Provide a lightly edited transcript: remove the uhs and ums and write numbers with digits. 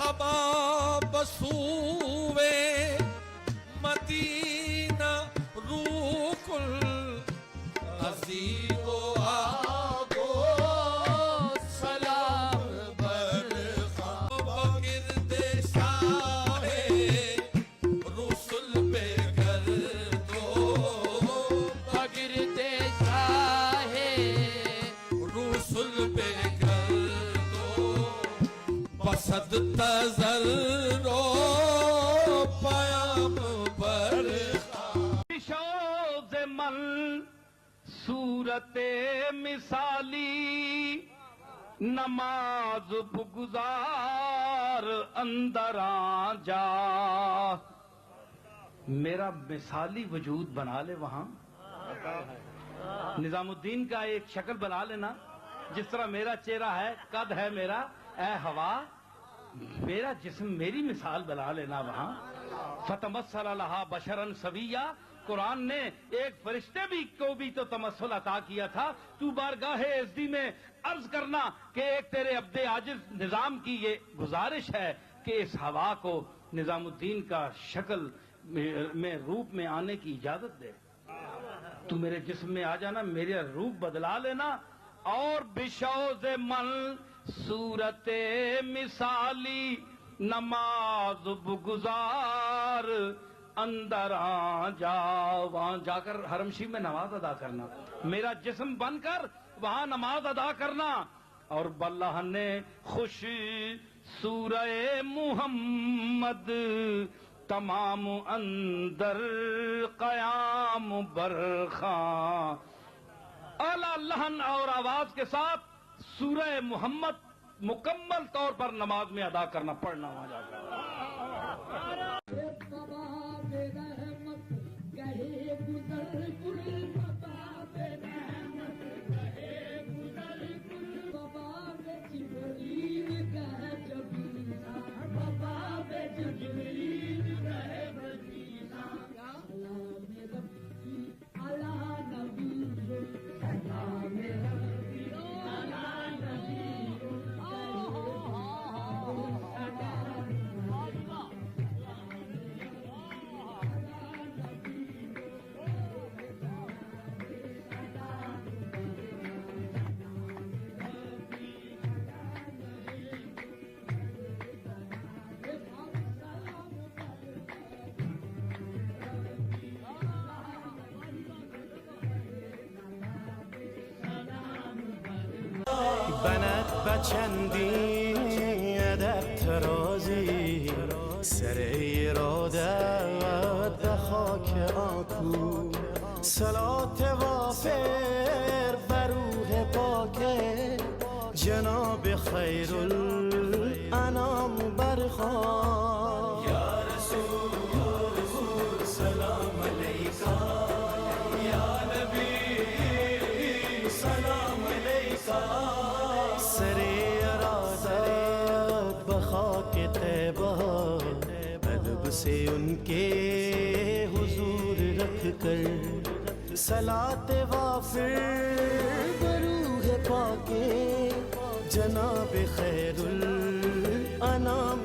सबा बसूवे Medina रूकुल अजीज़ो आगो सलाम बरखा बगिरदे शाहे रुसुल पे कर दो बगिरदे शाहे रुसुल पे कर दो बसद तज़र्रो पयाम बरखा शोज़ मन सूरते मिसाली नमाज गुजार अंदर आ जा। मेरा मिसाली वजूद बना ले वहां, निजामुद्दीन का एक शक्ल बना लेना, जिस तरह मेरा चेहरा है, कद है मेरा, ए हवा मेरा जिस्म मेरी मिसाल बना लेना वहां। फतमस्सल लहा बशरन सविया, कुरान ने एक फरिश्ते को भी तो तमस्सुल अता किया था। तू बारगाहे इज़्दी में अर्ज करना कि एक तेरे अब्दे आजिज निजाम की ये गुजारिश है कि इस हवा को निजामुद्दीन का शक्ल में रूप में आने की इजाजत दे। तू मेरे जिस्म में आ जाना, मेरा रूप बदला लेना और बिशौज़ मन सूरते मिसाली नमाज गुजार अंदर आ जा। वहां जाकर हरमशी में नमाज अदा करना, मेरा जिस्म बनकर वहां नमाज अदा करना। और अल्लाह ने खुश सूरह मुहम्मद तमाम अंदर कयाम बरखा आला लहन और आवाज के साथ सूरह मुहम्मद मुकम्मल तौर पर नमाज में अदा करना, पढ़ना वहां जाकर। بنات بچندی ادب ترازی سر ایرادت به خاک آکو صلات وافر بر روح پاک جناب خیر الانام برخواه یا رسول سلام علیکا یا نبی سلام علیکا سر ارادت بخاک طیبہ ادب سے ان کے حضور رکھ کر صلات وافر بروح پاک جناب خیر الانام